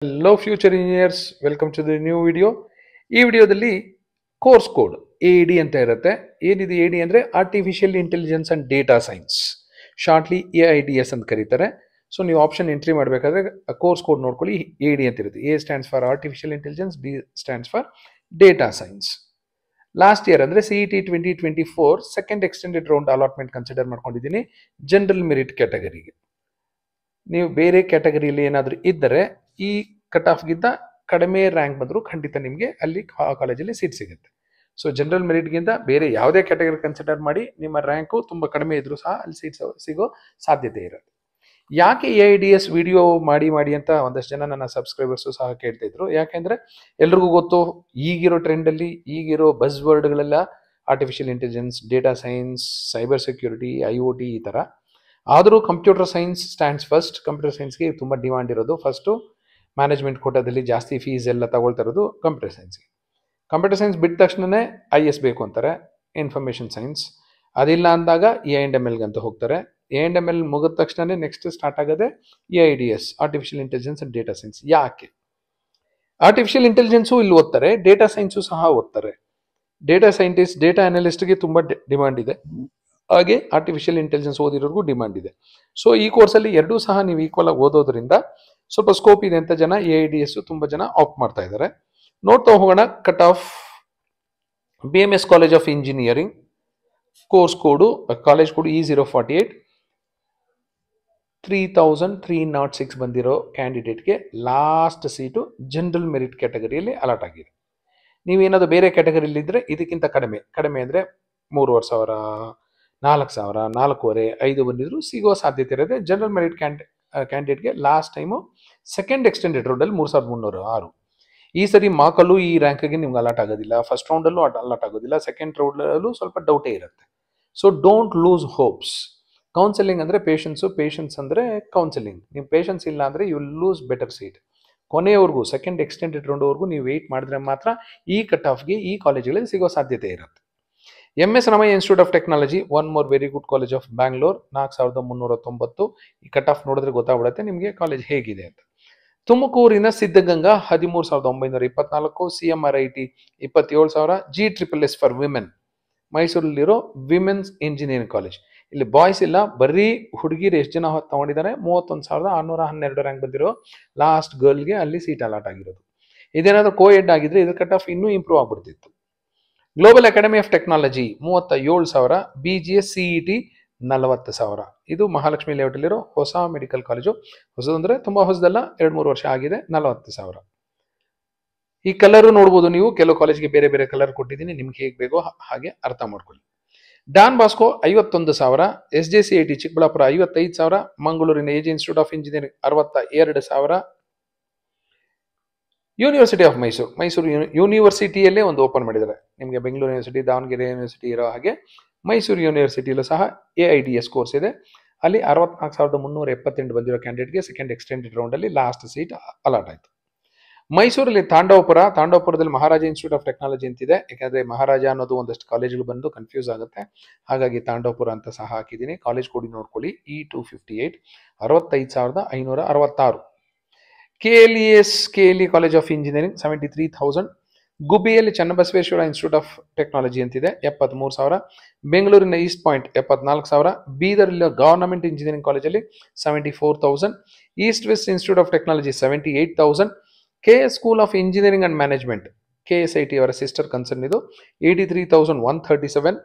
Hello future engineers, welcome to the new video. ಈ ವಿಡಿಯೋದಲ್ಲಿ course code AED ಅಂತ ಇರುತ್ತೆ. ಏನಿದೆ AED ಅಂದ್ರೆ artificial intelligence and data science, shortly AIDS ಅಂತ ಕರೀತಾರೆ. ಸೊ ನೀವು ಆಪ್ಷನ್ ಎಂಟ್ರಿ ಮಾಡಬೇಕಾದ್ರೆ ಕೋರ್ಸ್ ಕೋಡ್ ನೋಡ್ಕೊಳ್ಳಿ. AED ಅಂತ ಇರುತ್ತೆ. A stands for artificial intelligence, D stands for data science. Last year ಅಂದ್ರೆ CET 2024 second extended round allotment consider ಮಾಡ್ಕೊಂಡಿದ್ದೀನಿ general merit ಕ್ಯಾಟಗರಿಗೆ. ನೀವು ಬೇರೆ ಕ್ಯಾಟಗರಿಯಲ್ಲಿ ಏನಾದರೂ ಇದ್ದರೆ ಈ ಕಟ್ ಆಫ್ಗಿಂತ ಕಡಿಮೆ ರ್ಯಾಂಕ್ ಬಂದರೂ ಖಂಡಿತ ನಿಮಗೆ ಅಲ್ಲಿ ಕಾಲೇಜಲ್ಲಿ ಸೀಟ್ ಸಿಗುತ್ತೆ. ಸೊ ಜನರಲ್ ಮೆರಿಟ್ಗಿಂತ ಬೇರೆ ಯಾವುದೇ ಕ್ಯಾಟಗರಿ ಕನ್ಸಿಡರ್ ಮಾಡಿ ನಿಮ್ಮ ರ್ಯಾಂಕು ತುಂಬ ಕಡಿಮೆ ಇದ್ರೂ ಸಹ ಅಲ್ಲಿ ಸೀಟ್ ಸಿಗೋ ಸಾಧ್ಯತೆ ಇರುತ್ತೆ. ಯಾಕೆ AIDS ವಿಡಿಯೋ ಮಾಡಿ ಅಂತ ಒಂದಷ್ಟು ಜನ ನನ್ನ ಸಬ್ಸ್ಕ್ರೈಬರ್ಸು ಸಹ ಕೇಳ್ತಾ ಇದ್ರು. ಯಾಕೆಂದ್ರೆ ಎಲ್ರಿಗೂ ಗೊತ್ತು ಈಗಿರೋ ಟ್ರೆಂಡಲ್ಲಿ ಈಗಿರೋ ಬಸ್ ವರ್ಡ್ಗಳೆಲ್ಲ artificial intelligence, data science, cyber security, IoT ಈ ಥರ. ಆದರೂ computer science stands first. Computer ಸೈನ್ಸ್ಗೆ ತುಂಬ ಡಿಮಾಂಡ್ ಇರೋದು. ಫಸ್ಟು ಮ್ಯಾನೇಜ್ಮೆಂಟ್ ಕೋಟಾದಲ್ಲಿ ಜಾಸ್ತಿ ಫೀಸ್ ಎಲ್ಲ ತಗೊಳ್ತಾ ಇರೋದು ಕಂಪ್ಯೂಟರ್ ಸೈನ್ಸ್ಗೆ. ಕಂಪ್ಯೂಟರ್ ಸೈನ್ಸ್ ಬಿಟ್ಟ ತಕ್ಷಣವೇ IS ಬೇಕು ಅಂತಾರೆ, ಇನ್ಫಾರ್ಮೇಷನ್ ಸೈನ್ಸ್. ಅದಿಲ್ಲ ಅಂದಾಗ A&ML ಅಂತ ಹೋಗ್ತಾರೆ. A&ML ಮುಗಿದ ತಕ್ಷಣವೇ ನೆಕ್ಸ್ಟ್ ಸ್ಟಾರ್ಟ್ ಆಗೋದೆ AIDS, artificial intelligence and data science. ಯಾಕೆ ಆರ್ಟಿಫಿಷಿಯಲ್ ಇಂಟೆಲಿಜೆನ್ಸು ಇಲ್ಲಿ ಓದ್ತಾರೆ, ಡೇಟಾ ಸೈನ್ಸು ಸಹ ಓದ್ತಾರೆ. ಡೇಟಾ ಸೈಂಟಿಸ್ಟ್, ಡೇಟಾ ಅನಾಲಿಸ್ಟ್ಗೆ ತುಂಬ ಡಿಮಾಂಡ್ ಇದೆ. ಹಾಗೆ ಆರ್ಟಿಫಿಷಿಯಲ್ ಇಂಟೆಲಿಜೆನ್ಸ್ ಓದಿರೋರ್ಗೂ ಡಿಮಾಂಡ್ ಇದೆ. ಸೊ ಈ ಕೋರ್ಸಲ್ಲಿ ಎರಡೂ ಸಹ ನೀವು ಈಕ್ವಲ್ ಆಗಿ ಓದೋದ್ರಿಂದ ಸ್ವಲ್ಪ ಸ್ಕೋಪ್ ಇದೆ ಅಂತ ಜನ AIDS ತುಂಬ ಜನ ಆಪ್ಟ್ ಮಾಡ್ತಾ ಇದ್ದಾರೆ. ನೋಡ್ತಾ ಹೋಗೋಣ. Cut off BMS college of engineering course code college code E048 3306 ಬಂದಿರೋ ಕ್ಯಾಂಡಿಡೇಟ್ಗೆ ಲಾಸ್ಟ್ ಸೀಟು ಜನರಲ್ ಮೆರಿಟ್ ಕ್ಯಾಟಗರಿಯಲ್ಲಿ ಅಲಾಟ್ ಆಗಿದೆ. ನೀವೇನಾದರೂ ಬೇರೆ ಕ್ಯಾಟಗರಿಯಲ್ಲಿ ಇದ್ದರೆ ಇದಕ್ಕಿಂತ ಕಡಿಮೆ ಅಂದರೆ 3,500, 4,000, 4,500, 5 ಬಂದಿದ್ರು ಸಿಗೋ ಸಾಧ್ಯತೆ ಇರುತ್ತೆ. ಜನರಲ್ ಮೆರಿಟ್ ಕ್ಯಾಂಡಿಡೇಟ್ಗೆ ಲಾಸ್ಟ್ ಟೈಮು ಸೆಕೆಂಡ್ ಎಕ್ಸ್ಟೆಂಡೆಡ್ ರೌಂಡಲ್ಲಿ 3,306. ಈ ಸರಿ ಮಾರ್ಕಲ್ಲೂ ಈ ರ್ಯಾಂಕಿಗೆ ನಿಮ್ಗೆ ಅಲಾಟ್ ಆಗೋದಿಲ್ಲ, ಫಸ್ಟ್ ರೌಂಡಲ್ಲೂ ಅಲಾಟ್ ಆಗೋದಿಲ್ಲ, ಸೆಕೆಂಡ್ ರೌಂಡಲ್ಲೂ ಸ್ವಲ್ಪ ಡೌಟೇ ಇರುತ್ತೆ. So don't lose hopes. Counselling ಅಂದರೆ ಪೇಷನ್ಸ್ ಅಂದರೆ ಕೌನ್ಸೆಲಿಂಗ್. ನಿಮ್ಮ ಪೇಷನ್ಸ್ ಇಲ್ಲ ಅಂದರೆ ಯು ಲೂಸ್ ಬೆಟರ್ ಸೀಟ್. ಕೊನೆಯವರೆಗೂ ಸೆಕೆಂಡ್ ಎಕ್ಸ್ಟೆಂಡೆಡ್ ರೌಂಡ್ವರೆಗೂ ನೀವು ವೆಯ್ಟ್ ಮಾಡಿದ್ರೆ ಮಾತ್ರ ಈ ಕಟ್ ಆಫ್ಗೆ ಈ ಕಾಲೇಜುಗಳಲ್ಲಿ ಸಿಗೋ ಸಾಧ್ಯತೆ ಇರುತ್ತೆ. MS Ramaiah institute of technology, one more very good college of Bangalore, 4,390. ಈ ಕಟ್ ಆಫ್ ನೋಡಿದ್ರೆ ಗೊತ್ತಾಗ್ಬಿಡುತ್ತೆ ನಿಮಗೆ ಕಾಲೇಜ್ ಹೇಗಿದೆ ಅಂತ. ತುಮಕೂರಿನ Siddaganga 13,924, CMRIT 27,000, GSSS for women. ಮೈಸೂರಲ್ಲಿರೋ ವಿಮೆನ್ಸ್ ಇಂಜಿನಿಯರಿಂಗ್ ಕಾಲೇಜ್. ಇಲ್ಲಿ ಬಾಯ್ಸ್ ಇಲ್ಲ, ಬರೀ ಹುಡುಗಿರು ಎಷ್ಟು ಜನ ತಗೊಂಡಿದ್ದಾರೆ, 31,612 ರ್ಯಾಂಕ್ ಬಂದಿರೋ ಲಾಸ್ಟ್ ಗರ್ಲ್ಗೆ ಅಲ್ಲಿ ಸೀಟ್ ಅಲಾಟ್ ಆಗಿರೋದು. ಇದೇನಾದರೂ ಕೋಎಡ್ ಆಗಿದ್ರೆ ಇದ್ರ ಕಟ್ ಆಫ್ ಇನ್ನೂ ಇಂಪ್ರೂವ್ ಆಗ್ಬಿಡ್ತಿತ್ತು. Global academy of technology 37,000, BGS CET 40,000. ಇದು ಮಹಾಲಕ್ಷ್ಮಿ ಲೇಔಟಲ್ಲಿರೋ ಹೊಸ ಮೆಡಿಕಲ್ ಕಾಲೇಜು. ಹೊಸದಂದ್ರೆ ತುಂಬ ಹೊಸದಲ್ಲ, 2-3 ವರ್ಷ ಆಗಿದೆ. 40,000. ಈ ಕಲರು ನೋಡ್ಬೋದು ನೀವು. ಕೆಲವು ಕಾಲೇಜ್ಗೆ ಬೇರೆ ಬೇರೆ ಕಲರ್ ಕೊಟ್ಟಿದ್ದೀನಿ, ನಿಮ್ಗೆ ಹೇಗೆ ಬೇಕೋ ಹಾಗೆ ಅರ್ಥ ಮಾಡ್ಕೊಳ್ಳಿ. ಡಾನ್ ಬಾಸ್ಕೋ 51,000, SJCIT ಚಿಕ್ಕಬಳ್ಳಾಪುರ 55,000, ಮಂಗಳೂರಿನ AG institute of engineering 62,000, university of Mysuru ಯೂನಿವರ್ಸಿಟಿಯಲ್ಲೇ ಒಂದು ಓಪನ್ ಮಾಡಿದ್ದಾರೆ. ನಿಮಗೆ ಬೆಂಗಳೂರು ಯೂನಿವರ್ಸಿಟಿ, ದಾವಣಗೆರೆ ಯೂನಿವರ್ಸಿಟಿ ಇರೋ ಹಾಗೆ ಮೈಸೂರು ಯೂನಿವರ್ಸಿಟಿಯಲ್ಲೂ ಸಹ AIDS ಕೋರ್ಸ್ ಇದೆ. ಅಲ್ಲಿ 64,378 ಬಂದಿರೋ ಕ್ಯಾಂಡಿಡೇಟ್ಗೆ ಸೆಕೆಂಡ್ ಎಕ್ಸ್ಟೆಂಡೆಡ್ ರೌಂಡಲ್ಲಿ ಲಾಸ್ಟ್ ಸೀಟ್ ಅಲಾಟ್ ಆಯಿತು. ಮೈಸೂರಲ್ಲಿ ತಾಂಡವಪುರದಲ್ಲಿ ಮಹಾರಾಜ ಇನ್ಸ್ಟಿಟ್ಯೂಟ್ ಆಫ್ ಟೆಕ್ನಾಲಜಿ ಅಂತಿದೆ. ಯಾಕಂದರೆ ಮಹಾರಾಜ ಅನ್ನೋದು ಒಂದಷ್ಟು ಕಾಲೇಜುಗಳು ಬಂದು ಕನ್ಫ್ಯೂಸ್ ಆಗುತ್ತೆ, ಹಾಗಾಗಿ ತಾಂಡವಪುರ ಅಂತ ಸಹ ಹಾಕಿದ್ದೀನಿ. ಕಾಲೇಜ್ ಕೊಡಿ ನೋಡ್ಕೊಳ್ಳಿ. E258 65,566. KLE college of engineering 73,000. ಗುಬ್ಬಿಯಲ್ಲಿ ಚನ್ನಬಸವೇಶ್ವರ ಇನ್ಸ್ಟಿಟ್ಯೂಟ್ ಆಫ್ ಟೆಕ್ನಾಲಜಿ ಅಂತಿದೆ 73,000. ಬೆಂಗಳೂರಿನ ಈಸ್ಟ್ ಪಾಯಿಂಟ್ 74,000. ಬೀದರ್ಲಿ ಗವರ್ನಮೆಂಟ್ ಇಂಜಿನಿಯರಿಂಗ್ ಕಾಲೇಜಲ್ಲಿ 74,000. East west institute of technology 78,000. KS school of engineering and management, KSIT ಅವರ ಸಿಸ್ಟರ್ ಕನ್ಸರ್ನ್, ಇದು 83,137.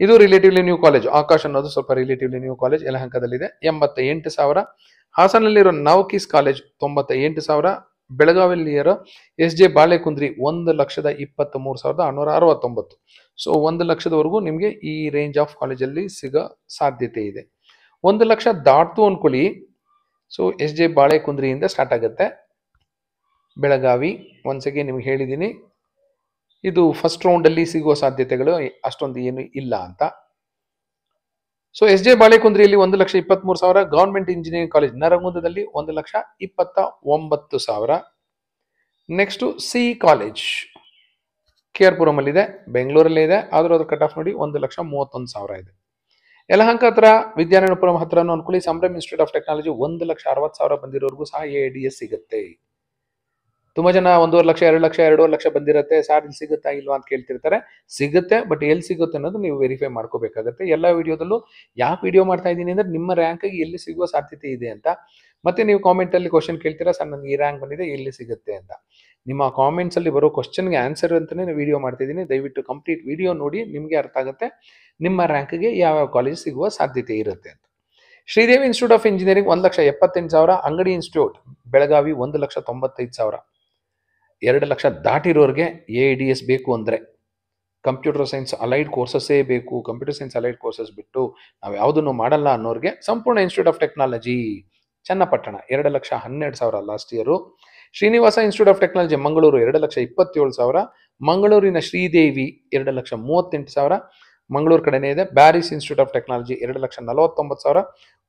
ಇದು ರಿಲೇಟಿವ್ಲಿ ನ್ಯೂ ಕಾಲೇಜ್. ಆಕಾಶ್ ಅನ್ನೋದು ಸ್ವಲ್ಪ ರಿಲೇಟಿವ್ಲಿ ನ್ಯೂ ಕಾಲೇಜ್, ಯಲಹಂಕದಲ್ಲಿದೆ, 88,000. ಹಾಸನಲ್ಲಿರೋ ನವಕೀಸ್ ಕಾಲೇಜ್ 98,000. ಬೆಳಗಾವಿಯಲ್ಲಿರೋ SJ ಬಾಳೆಕುಂದ್ರಿ 1,23,669. ಸೊ 1 ಲಕ್ಷದವರೆಗೂ ನಿಮಗೆ ಈ ರೇಂಜ್ ಆಫ್ ಕಾಲೇಜಲ್ಲಿ ಸಿಗೋ ಸಾಧ್ಯತೆ ಇದೆ. 1 ಲಕ್ಷ ದಾಟ್ತು ಅಂದ್ಕೊಳ್ಳಿ. ಸೊ SJ ಬಾಳೆಕುಂದ್ರಿಯಿಂದ ಸ್ಟಾರ್ಟ್ ಆಗುತ್ತೆ. ಬೆಳಗಾವಿ ಒಂದ್ಸಗೆ ನಿಮ್ಗೆ ಹೇಳಿದ್ದೀನಿ, ಇದು ಫಸ್ಟ್ ರೌಂಡಲ್ಲಿ ಸಿಗುವ ಸಾಧ್ಯತೆಗಳು ಅಷ್ಟೊಂದು ಏನು ಇಲ್ಲ ಅಂತ. ಸೊ SJ ಬಾಳೆಕುಂದ್ರಿಯಲ್ಲಿ 1,23,000. ಗವರ್ಮೆಂಟ್ ಇಂಜಿನಿಯರಿಂಗ್ ಕಾಲೇಜ್ ನರಗುಂದದಲ್ಲಿ 1,29,000. ನೆಕ್ಸ್ಟು CE ಕಾಲೇಜ್ KR ಪುರಮಲ್ಲಿದೆ, ಬೆಂಗಳೂರಲ್ಲೇ ಇದೆ. ಆದರೂ ಅದ್ರ ಕಟ್ ಆಫ್ ನೋಡಿ 1,31,000 ಇದೆ. ಯಲಹಂಕ ಹತ್ರ ವಿದ್ಯಾರಣ್ಯಪುರಂ ಹತ್ರನೂ ಅನ್ಕೊಳ್ಳಿ. ಸಂಭ್ರಮ್ ಇನ್ಸ್ಟಿಟ್ಯೂಟ್ ಆಫ್ ಟೆಕ್ನಾಲಜಿ 1,60,000 ಬಂದಿರೋರ್ಗೂ ಸಹ AIDS ಸಿಗುತ್ತೆ. ತುಂಬಾ ಜನ 1.5 ಲಕ್ಷ 2 ಲಕ್ಷ 2.5 ಲಕ್ಷ ಬಂದಿರುತ್ತೆ, ಸಾರ್ ಇಲ್ಲಿ ಸಿಗುತ್ತಾ ಇಲ್ವಾ ಅಂತ ಕೇಳ್ತಿರ್ತಾರೆ. ಸಿಗುತ್ತೆ, ಬಟ್ ಎಲ್ಲಿ ಸಿಗುತ್ತೆ ಅನ್ನೋದು ನೀವು ವೆರಿಫೈ ಮಾಡ್ಕೋಬೇಕಾಗುತ್ತೆ. ಎಲ್ಲ ವಿಡಿಯೋದಲ್ಲೂ ಯಾಕೆ ವಿಡಿಯೋ ಮಾಡ್ತಾ ಇದ್ದೀನಿ ಅಂದ್ರೆ ನಿಮ್ಮ ರ್ಯಾಂಕ್ಗೆ ಎಲ್ಲಿ ಸಿಗುವ ಸಾಧ್ಯತೆ ಇದೆ ಅಂತ. ಮತ್ತೆ ನೀವು ಕಾಮೆಂಟ್ ಅಲ್ಲಿ ಕ್ವಶನ್ ಕೇಳ್ತೀರಾ, ಸರ್ ನನಗೆ ಈ ರ್ಯಾಂಕ್ ಬಂದಿದೆ ಎಲ್ಲಿ ಸಿಗುತ್ತೆ ಅಂತ. ನಿಮ್ಮ ಕಾಮೆಂಟ್ಸ್ ಅಲ್ಲಿ ಬರೋ ಕ್ವಶನ್ಗೆ ಆನ್ಸರ್ ಅಂತಾನೆ ವಿಡಿಯೋ ಮಾಡ್ತಿದ್ದೀನಿ. ದಯವಿಟ್ಟು ಕಂಪ್ಲೀಟ್ ವಿಡಿಯೋ ನೋಡಿ, ನಿಮಗೆ ಅರ್ಥ ಆಗುತ್ತೆ ನಿಮ್ಮ ರ್ಯಾಂಕ್ಗೆ ಯಾವ ಕಾಲೇಜ್ ಸಿಗುವ ಸಾಧ್ಯತೆ ಇರುತ್ತೆ ಅಂತ. Sridevi institute of engineering 1,78,000. ಅಂಗಡಿ ಇನ್ಸ್ಟಿಟ್ಯೂಟ್ ಬೆಳಗಾವಿ 1,95,000. 2 ಲಕ್ಷ ದಾಟಿರೋರಿಗೆ AIDS ಬೇಕು ಅಂದರೆ ಕಂಪ್ಯೂಟರ್ ಸೈನ್ಸ್ ಅಲೈಡ್ ಕೋರ್ಸಸ್ಸೇ ಬೇಕು. ಕಂಪ್ಯೂಟರ್ ಸೈನ್ಸ್ ಅಲೈಡ್ ಕೋರ್ಸಸ್ ಬಿಟ್ಟು ನಾವು ಯಾವುದನ್ನು ಮಾಡಲ್ಲ ಅನ್ನೋರಿಗೆ Sampoorna institute of technology Channapatna 2,12,000 last year. Srinivasa institute of technology Mangaluru 2,27,000. ಮಂಗಳೂರಿನ ಶ್ರೀದೇವಿ 2,38,000. ಮಂಗಳೂರು ಕಡೆನೇ ಇದೆ. Bearys institute of technology 2,49,000.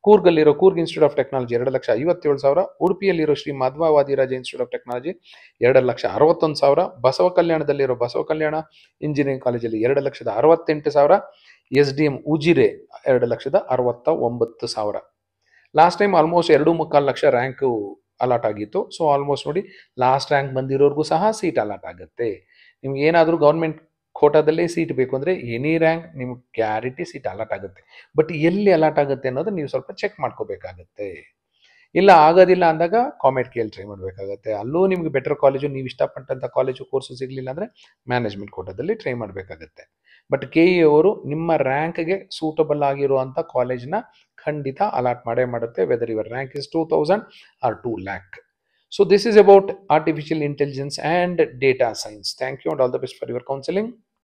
ಕೂರ್ಗಲ್ಲಿರೋ ಕೂರ್ಗ್ ಇನ್ಸ್ಟಿಟ್ಯೂಟ್ ಆಫ್ ಟೆಕ್ನಾಲಜಿ 2,57,000. ಉಡುಪಿಯಲ್ಲಿರೋ Shri Madhvadiraja institute of technology 2,61,000. Basava ಕಲ್ಯಾಣದಲ್ಲಿರೋ ಬಸವ ಕಲ್ಯಾಣ ಇಂಜಿನಿಯರಿಂಗ್ ಕಾಲೇಜಲ್ಲಿ 2,68,000. SDM Ujire 2,69,000. Last time almost 2.25 lakh rank allot ಆಗಿತ್ತು. ಸೊ ಆಲ್ಮೋಸ್ಟ್ ನೋಡಿ, ಲಾಸ್ಟ್ ರ್ಯಾಂಕ್ ಬಂದಿರೋರ್ಗೂ ಸಹ ಸೀಟ್ ಅಲಾಟ್ ಆಗುತ್ತೆ. ನಿಮ್ಗೆ ಏನಾದರೂ ಗೌರ್ಮೆಂಟ್ ಕೋಟಾದಲ್ಲೇ ಸೀಟ್ ಬೇಕು ಅಂದರೆ ಎನಿ ರ್ಯಾಂಕ್ ನಿಮ್ಗೆ ಗ್ಯಾರಂಟಿ ಸೀಟ್ ಅಲಾಟ್ ಆಗುತ್ತೆ. ಬಟ್ ಎಲ್ಲಿ ಅಲಾಟ್ ಆಗುತ್ತೆ ಅನ್ನೋದು ನೀವು ಸ್ವಲ್ಪ ಚೆಕ್ ಮಾಡ್ಕೋಬೇಕಾಗತ್ತೆ. ಇಲ್ಲ ಆಗೋದಿಲ್ಲ ಅಂದಾಗ ಕಾಮೆಂಟ್ ಕೇಳಿ ಟ್ರೈ ಮಾಡಬೇಕಾಗತ್ತೆ. ಅಲ್ಲೂ ನಿಮ್ಗೆ ಬೆಟರ್ ಕಾಲೇಜು, ನೀವು ಇಷ್ಟಪಟ್ಟಂಥ ಕಾಲೇಜು ಕೋರ್ಸು ಸಿಗಲಿಲ್ಲ ಅಂದರೆ ಮ್ಯಾನೇಜ್ಮೆಂಟ್ ಕೋಟಾದಲ್ಲಿ ಟ್ರೈ ಮಾಡಬೇಕಾಗತ್ತೆ. ಬಟ್ KE ಅವರು ನಿಮ್ಮ ರ್ಯಾಂಕ್ಗೆ ಸೂಟಬಲ್ ಆಗಿರುವಂಥ ಕಾಲೇಜ್ನ ಖಂಡಿತ ಅಲಾಟ್ ಮಾಡೇ ಮಾಡುತ್ತೆ, weather your rank is 2,000 or 2 lakh. So this is about artificial intelligence and data science. Thank you and all the best for your counseling.